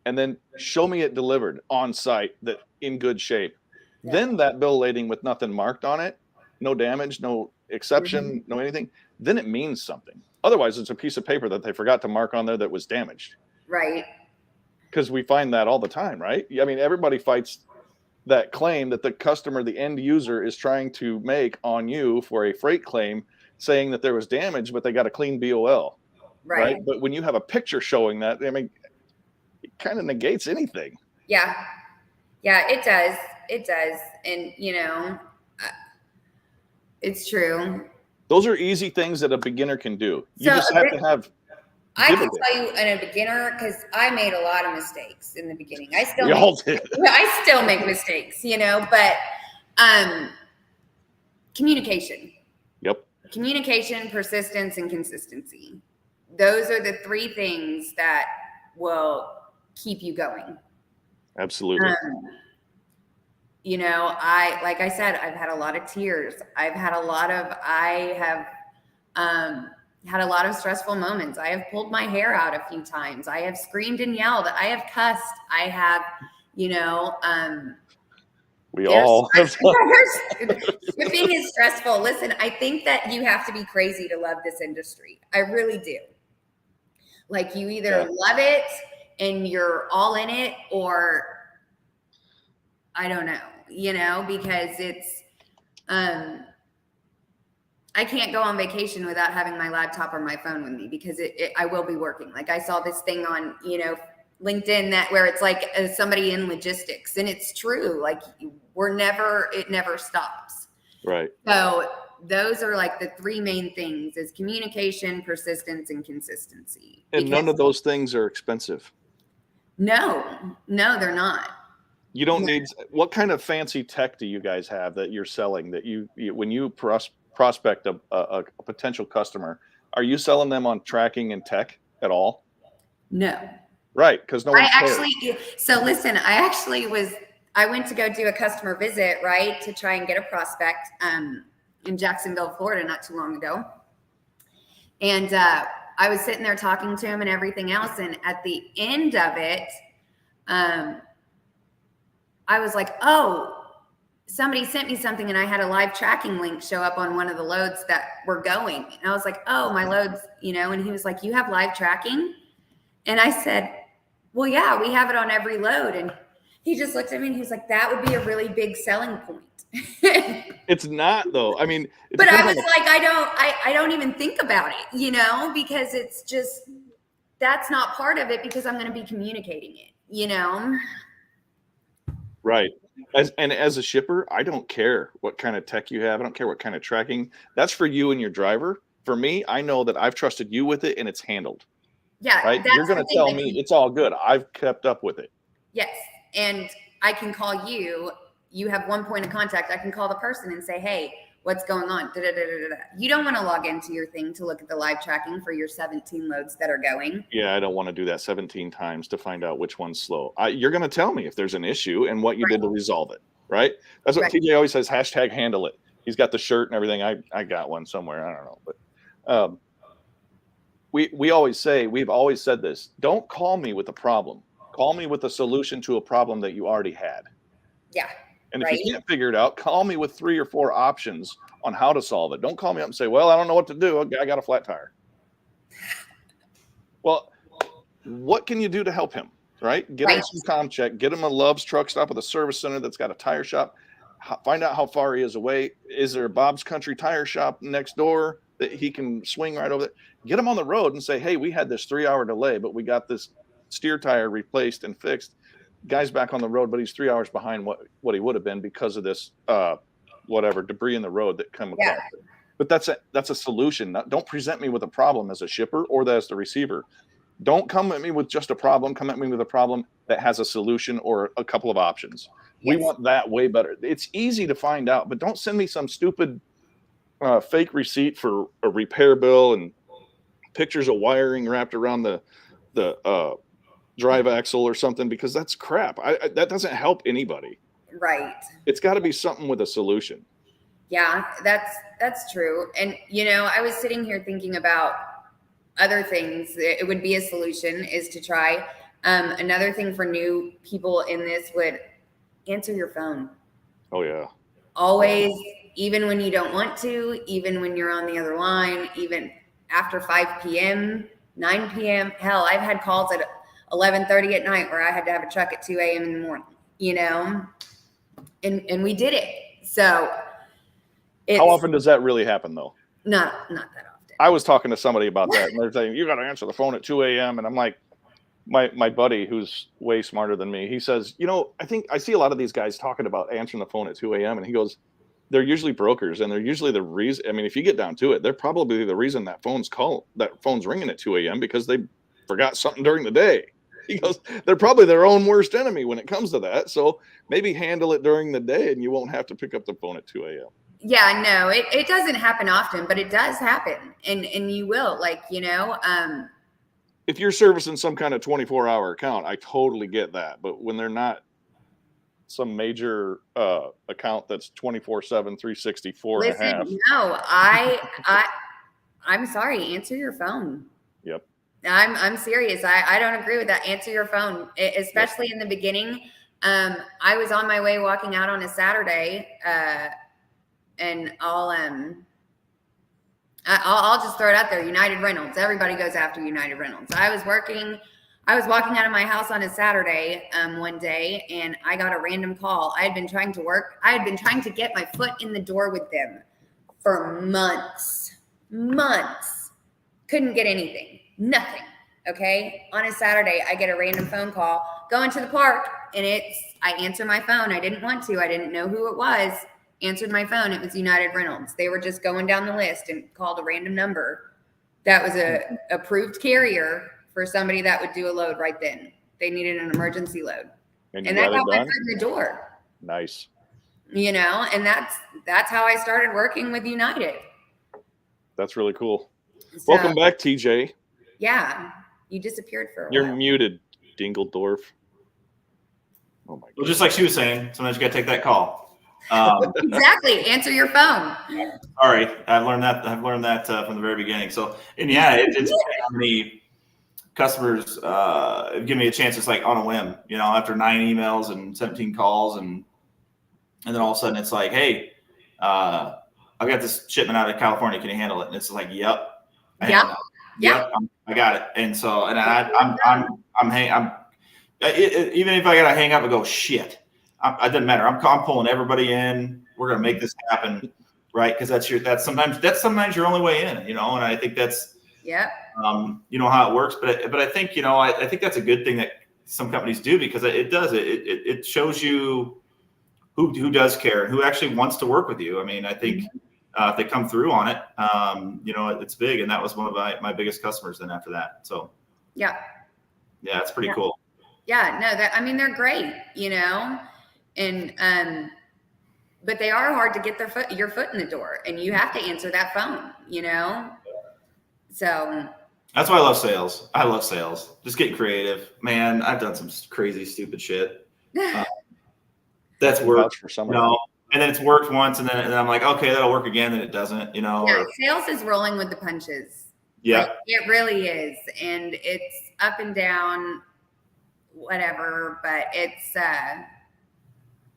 And then show me it delivered on site, that in good shape. Yeah. Then that bill lading with nothing marked on it, no damage, no exception, no anything, then it means something. Otherwise, it's a piece of paper that they forgot to mark on there that was damaged. Right. Because we find that all the time, right? I mean, everybody fights that claim that the customer, the end user, is trying to make on you for a freight claim saying that there was damage, but they got a clean BOL. Right. But when you have a picture showing that, I mean, it kind of negates anything. Yeah. Yeah, it does. It does. And, it's true. Those are easy things that a beginner can do. You just have to have. I can tell you, in a beginner, because I made a lot of mistakes in the beginning. I still make mistakes, but communication. Yep. Communication, persistence, and consistency. Those are the three things that will keep you going. Absolutely. Like I said, I've had a lot of tears. I have had a lot of stressful moments. I have pulled my hair out a few times. I have screamed and yelled. I have cussed. I have, we all have. Shipping is stressful. Listen, I think that you have to be crazy to love this industry. I really do. Like, you either love it and you're all in it, or I don't know, because it's, I can't go on vacation without having my laptop or my phone with me, because I will be working. Like, I saw this thing on, LinkedIn where it's like somebody in logistics, and it's true. Like, it never stops. Right. So those are like the three main things: is communication, persistence, and consistency. And none of those things are expensive. No, they're not. You don't need. What kind of fancy tech do you guys have that you're selling, that you when you prospect a potential customer, are you selling them on tracking and tech at all? No. Right, because no one cares. So listen, I went to go do a customer visit, right, to try and get a prospect in Jacksonville, Florida, not too long ago. And I was sitting there talking to him and everything else. And at the end of it, I was like, oh, somebody sent me something, and I had a live tracking link show up on one of the loads that were going. And I was like, oh, my loads, and he was like, you have live tracking? And I said, well, yeah, we have it on every load. And he just looked at me and he was like, that would be a really big selling point. It's not, though. I mean, but I was like, I don't even think about it, because it's just, that's not part of it, because I'm going to be communicating it, Right. As a shipper, I don't care what kind of tech you have. I don't care what kind of tracking. That's for you and your driver. For me, I know that I've trusted you with it and it's handled. Yeah. Right. You're going to tell me it's all good. I've kept up with it. Yes. And I can call you. You have one point of contact. I can call the person and say, hey, what's going on? You don't want to log into your thing to look at the live tracking for your 17 loads that are going. Yeah, I don't want to do that 17 times to find out which one's slow. You're going to tell me if there's an issue and what you did to resolve it, right? That's what TJ always says, #handle it. He's got the shirt and everything. I got one somewhere. I don't know. But we've always said this. Don't call me with a problem. Call me with a solution to a problem that you already had. Yeah. And if you can't figure it out, call me with 3 or 4 options on how to solve it. Don't call me up and say, well, I don't know what to do. I got a flat tire. Well, what can you do to help him, right? Get him some ComCheck, get him a Love's truck stop with a service center that's got a tire shop. find out how far he is away. Is there a Bob's Country Tire Shop next door that he can swing right over there? Get him on the road and say, hey, we had this 3-hour delay, but we got this steer tire replaced and fixed. Guy's back on the road, but he's 3 hours behind what he would have been because of this whatever debris in the road that come across. Yeah. But that's a solution. Don't present me with a problem as a shipper or as the receiver. Don't come at me with just a problem. Come at me with a problem that has a solution or a couple of options. Yes. We want that way better. It's easy to find out, but don't send me some stupid fake receipt for a repair bill and pictures of wiring wrapped around the drive axle or something, because that's crap. That doesn't help anybody. Right. It's got to be something with a solution. Yeah, that's true. And I was sitting here thinking about other things. It would be a solution is to try. Another thing for new people in this would answer your phone. Oh yeah. Always, even when you don't want to, even when you're on the other line, even after 5 p.m., 9 p.m. Hell, I've had calls at 11:30 at night where I had to have a truck at 2 a.m. in the morning, and we did it. So how often does that really happen though? Not that often. I was talking to somebody about that, and they're saying, you got to answer the phone at 2 a.m. And I'm like, my buddy, who's way smarter than me, he says, I think I see a lot of these guys talking about answering the phone at 2 a.m. And he goes, they're usually brokers, and they're usually the reason. I mean, if you get down to it, they're probably the reason that phone's ringing at 2 a.m. because they forgot something during the day. He goes, they're probably their own worst enemy when it comes to that. So maybe handle it during the day, and you won't have to pick up the phone at 2 a.m. Yeah, no, it doesn't happen often, but it does happen, and you will, if you're servicing some kind of 24-hour account, I totally get that. But when they're not some major account that's 24/7, 364 and a half. No, I'm sorry. Answer your phone. Yep. I'm serious. I don't agree with that. Answer your phone, especially in the beginning. I was on my way walking out on a Saturday, and I'll just throw it out there. United Rentals. Everybody goes after United Rentals. I was walking out of my house on a Saturday one day, and I got a random call. I had been trying to work. I had been trying to get my foot in the door with them for months. Couldn't get anything. Nothing. Okay. On a Saturday, I get a random phone call going to the park, and I answer my phone. I didn't want to. I didn't know who it was. Answered my phone. It was United Reynolds. They were just going down the list and called a random number. That was a approved carrier for somebody that would do a load right then. They needed an emergency load. And that got my foot in the door. Nice. And that's how I started working with United. That's really cool. So, welcome back, TJ. Yeah. You disappeared for a You're while. muted, Dingledorf. Oh my God. Well, just like she was saying, sometimes you got to take that call. Exactly. Answer your phone. Sorry, I've learned that from the very beginning. So, and yeah, it's how many customers give me a chance. It's like on a whim, after 9 emails and 17 calls, and then all of a sudden it's like, hey, I've got this shipment out of California. Can you handle it? And it's like, yep. Yep. I got it. And so, and even if I got to hang up and go, shit. It doesn't matter. I'm pulling everybody in. We're gonna make this happen, right? Because that's sometimes your only way in, And I think that's how it works. But I think I think that's a good thing that some companies do, because it shows you who does care and who actually wants to work with you. I mean, I think if they come through on it, it's big, and that was one of my biggest customers. Then after that, so yeah, it's pretty cool. Yeah, no, they're great, and but they are hard to get your foot in the door, and you have to answer that phone, So that's why I love sales. I love sales. Just getting creative, man. I've done some crazy, stupid shit. That's worked for some. And then it's worked once, and then I'm like, okay, that'll work again. Then it doesn't, Yeah, sales is rolling with the punches. Yeah, like, it really is, and it's up and down, whatever. But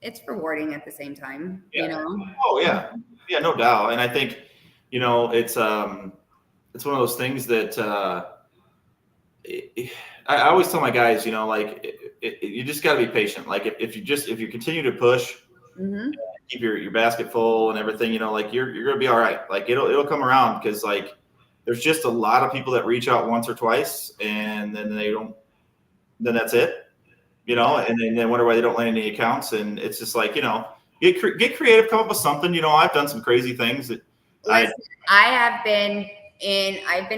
it's rewarding at the same time. Oh yeah, no doubt. And I think it's one of those things that I always tell my guys, you just got to be patient. Like if you continue to push, keep your basket full and everything, you know, like you're gonna be all right. Like it'll come around because like there's just a lot of people that reach out once or twice and then then that's it, you know, and then they wonder why they don't land any accounts. And it's just like, you know, get creative, come up with something. You know, I've done some crazy things that Listen, I've been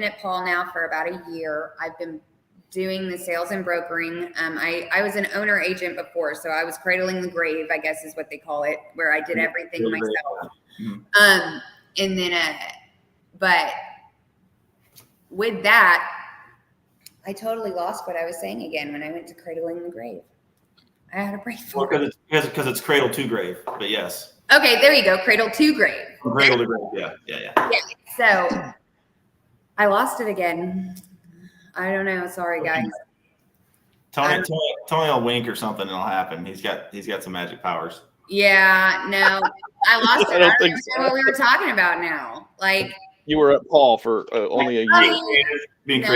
at Paul now for about a year. I've been doing the sales and brokering. I was an owner agent before, so I was cradling the grave, I guess is what they call it, where I did everything myself. Mhm. And then, but with that, I totally lost what I was saying again when I went to cradling the grave. I had a brain Well, fart. because it's cradle to grave, but yes, Okay, there you go. Cradle to grave. from cradle to grave. Yeah. Yeah. So I lost it again. I don't know. Sorry, guys. Tony will wink or something, and it'll happen. He's got some magic powers. Yeah, no, I lost it. I I don't don't think even so. know what we were talking about now. Like, You were at Paul for only a year. Being No.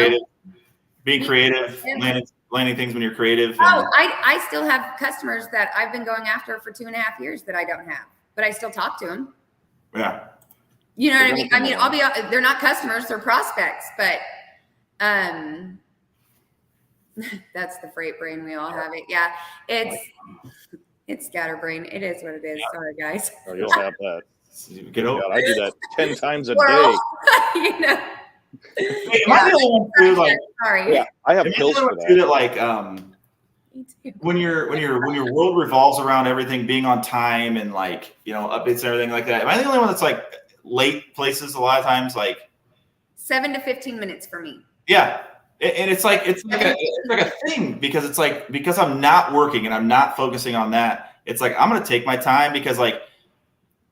creative, Yeah. landing things when you're creative. oh, And, I still have customers that I've been going after for 2.5 years that I don't have, but I still talk to them. yeah. You know what I mean? I They're mean, they're not customers, they're prospects, but that's the freight brain. We all have it. Yeah, it's scatterbrain. It is what it is. Sorry, guys. Oh, you'll have that. Get over. God, I do that 10 times a Squirrel. day. You know. Hey, am I the only one too? Like, Sorry. Yeah, I have am I the pills only for one too that. that like Me too. when your world revolves around everything being on time and like, you know, updates and everything like that. Am I the only one that's like late places a lot of times? Like, 7 to 15 minutes for me. yeah. And it's like a thing because it's like because I'm not working and I'm not focusing on that. It's like I'm gonna take my time because like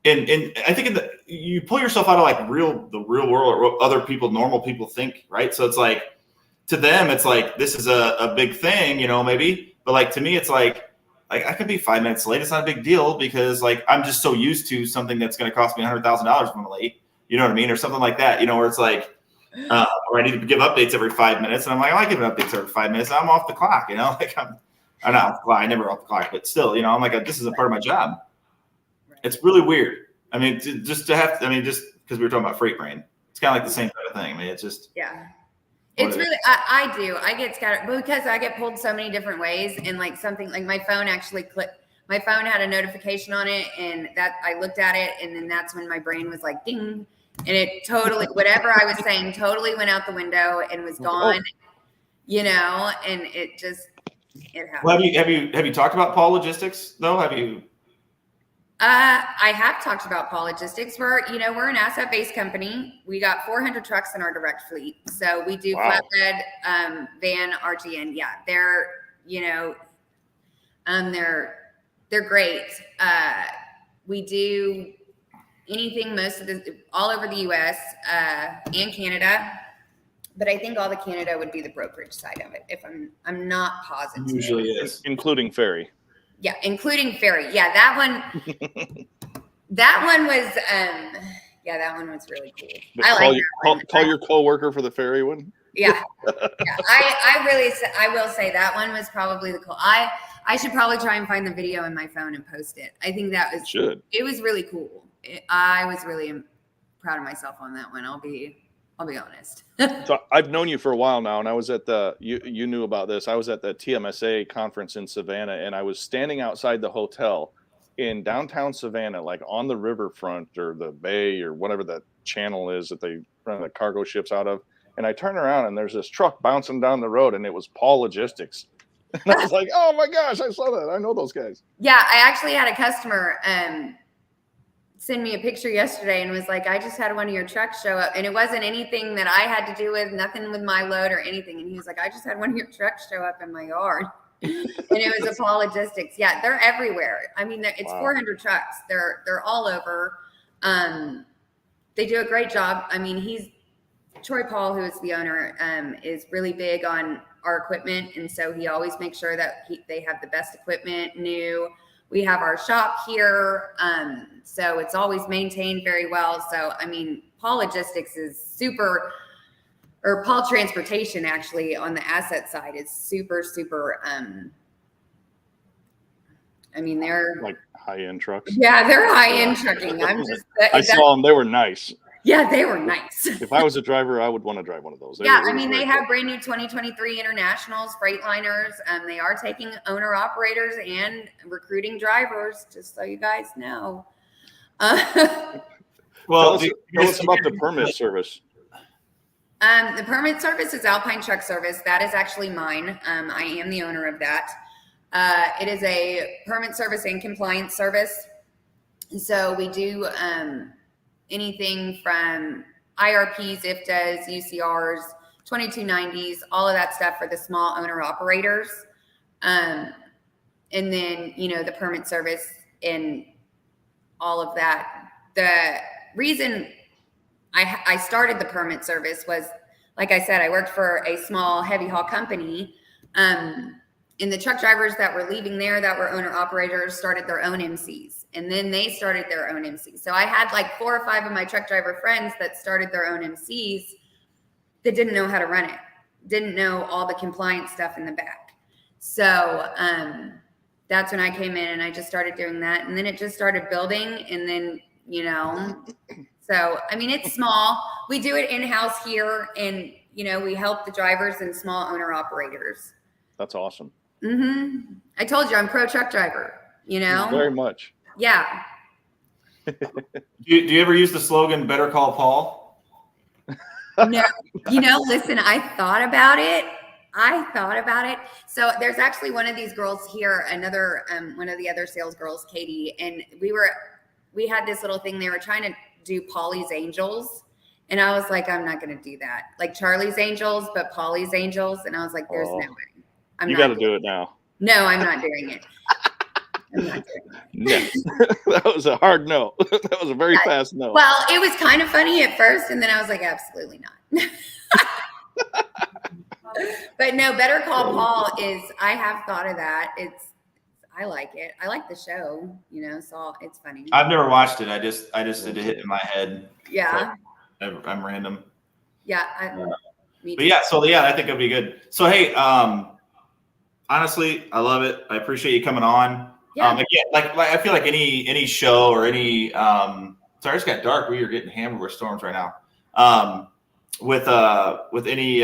and I think you pull yourself out of like the real world or what other people, normal people think, right? So it's like to them, it's like this is a big thing, you know, maybe. But like to me, it's like I could be 5 minutes late. It's not a big deal because like I'm just so used to something that's going to cost me $100,000 if I'm late. You know what I mean, or something like that. You know, where it's like. Or I need to give updates every 5 minutes, and I'm like, I like giving updates every 5 minutes. I'm off the clock, you know. Like I'm not off the clock. I never off the clock, but still, you know, I'm like, this is a part of my job. It's really weird. I mean, just because we were talking about freight brain, it's kind of like the same kind of thing. I mean, it's just Yeah. It's really, I do. I get scattered because I get pulled so many different ways. And like something like my phone actually clicked. My phone had a notification on it, and that I looked at it, and then that's when my brain was like, ding. And it totally, whatever I was saying, totally went out the window and was gone, you know, and it happened. Well, have you talked about Paul Logistics though? Have you? I have talked about Paul Logistics. We're an asset-based company. We got 400 trucks in our direct fleet. So we do flatbed, van, RGN. Yeah, they're great. We do anything, all over the US and Canada. But I think all the Canada would be the brokerage side of it. If I'm not positive. Usually is. Including ferry. Yeah, including ferry. Yeah, that one was that one was really cool. But I like that one. call your coworker for the ferry one. Yeah. I will say that one was probably the cool. I should probably try and find the video in my phone and post it. I think that was it was really cool. I was really proud of myself on that one. I'll be honest. So I've known you for a while now, and I was at you knew about this. I was at the TMSA conference in Savannah, and I was standing outside the hotel in downtown Savannah, like on the riverfront or the bay or whatever that channel is that they run the cargo ships out of. And I turn around and there's this truck bouncing down the road, and it was Paul Logistics. And I was like, oh my gosh, I saw that. I know those guys. Yeah, I actually had a customer send me a picture yesterday and was like, I just had one of your trucks show up, and it wasn't anything that I had to do with, nothing with my load or anything. And he was like, I just had one of your trucks show up in my yard. And it was Paul Logistics. Yeah, they're everywhere. I mean, it's 400 trucks. They're all over. They do a great job. I mean, Troy Paul, who is the owner, is really big on our equipment, and so he always makes sure that they have the best equipment, new. We have our shop here, so it's always maintained very well. So, I mean, Paul Logistics is or Paul Transportation, actually, on the asset side is super. I mean, they're like high-end trucks. Yeah, they're high-end trucking. I'm just I saw them. They were nice. yeah, they were nice. If I was a driver, I would want to drive one of those. Yeah, I mean, they have brand new 2023 Internationals, Freightliners. They are taking owner operators and recruiting drivers, just so you guys know. Well, tell us about the permit service. The permit service is Alpine Truck Service. That is actually mine. I am the owner of that. It is a permit service and compliance service. So we do anything from IRPs, IFTAs, UCRs, 2290s, all of that stuff for the small owner operators. And then, the permit service and all of that. The reason I started the permit service was, like I said, I worked for a small heavy haul company. And the truck drivers that were leaving there that were owner operators started their own MCs, and then they started their own MCs. So I had like 4 or 5 of my truck driver friends that started their own MCs that didn't know how to run it, didn't know all the compliance stuff in the back. So that's when I came in and I just started doing that. And then it just started building. And then, so, I mean, it's small. We do it in-house here, and, we help the drivers and small owner operators. That's awesome. I told you I'm pro truck driver, Very much. Yeah. Do you ever use the slogan "Better call Paul"? No, listen, I thought about it. So there's actually one of these girls here, another one of the other sales girls, Katie, and we had this little thing. They were trying to do Polly's Angels, and I was like, I'm not going to do that. Like Charlie's Angels, but Polly's Angels, and I was like, there's no way. You got to do it now. No, I'm not doing it. I'm not doing it. No. That was a hard no. That was a very fast no. Well, it was kind of funny at first, and then I was like, absolutely not. But no, Better Call Paul is, I have thought of that. I like it. I like the show, so it's funny. I've never watched it. I just did a hit in my head. Yeah. So I'm random. Yeah. But yeah, I think it'll be good. So, hey, honestly, I love it. I appreciate you coming on. Yeah. Again, like I feel like any show or any sorry, it's got dark. We are getting hammered with storms right now. With any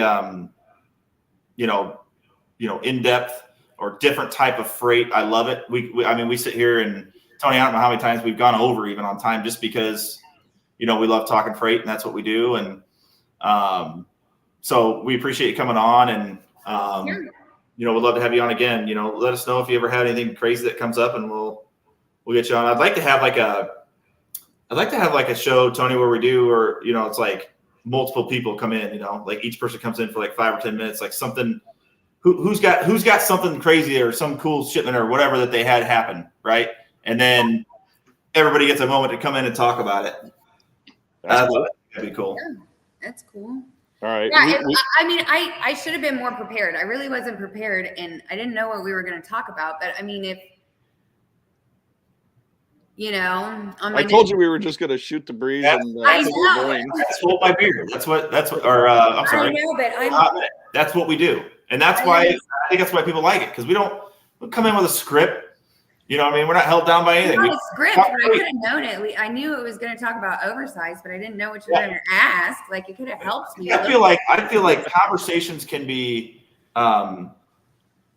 in-depth or different type of freight, I love it. We sit here, and Tony, I don't know how many times we've gone over even on time, just because we love talking freight, and that's what we do. And so we appreciate you coming on, and we'd love to have you on again. Let us know if you ever had anything crazy that comes up, and we'll get you on. I'd like to have like a show, Tony, where we do, or it's like multiple people come in, like each person comes in for like 5 or 10 minutes, like something. Who's got something crazy or some cool shipment or whatever that they had happen, right? And then everybody gets a moment to come in and talk about it. That'd be cool. Yeah, that's cool. All right. Yeah, I should have been more prepared. I really wasn't prepared, and I didn't know what we were going to talk about. But I mean, if I told you we were just going to shoot the breeze. Yeah, and I know. Hold my beer. That's what. Or I'm sorry. I know, but that's what we do, and that's why I think that's why people like it, because we don't come in with a script. We're not held down by anything. Not a script, but I could have known it. I knew it was going to talk about oversized, but I didn't know what you were going to ask. Like, it could have helped me. I feel like conversations can be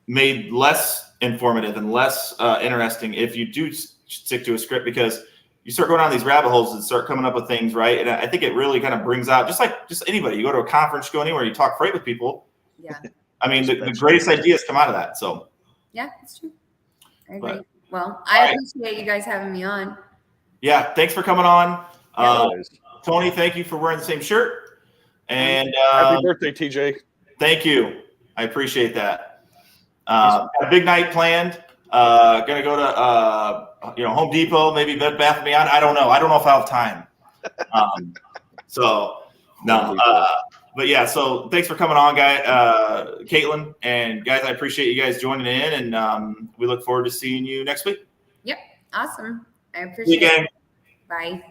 made less informative and less interesting if you do stick to a script, because you start going down these rabbit holes and start coming up with things, right? And I think it really kind of brings out, just anybody. You go to a conference, go anywhere, you talk freight with people. Yeah. I mean, the greatest ideas come out of that. So. Yeah, it's true. I agree. Well, I appreciate you guys having me on. Yeah, thanks for coming on. Yeah. Tony, thank you for wearing the same shirt. And happy birthday, TJ. Thank you. I appreciate that. Got a big night planned. Gonna go to Home Depot, maybe Bed Bath & Beyond. I don't know. I don't know if I have time. But yeah, so thanks for coming on, Caitlin, and guys, I appreciate you guys joining in, and we look forward to seeing you next week. Yep. Awesome. I appreciate it. Bye.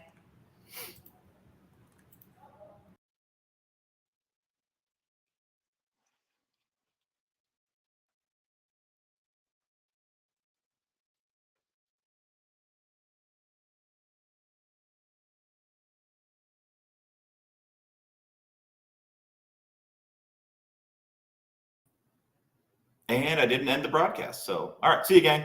and I didn't end the broadcast. So, all right, see you, gang.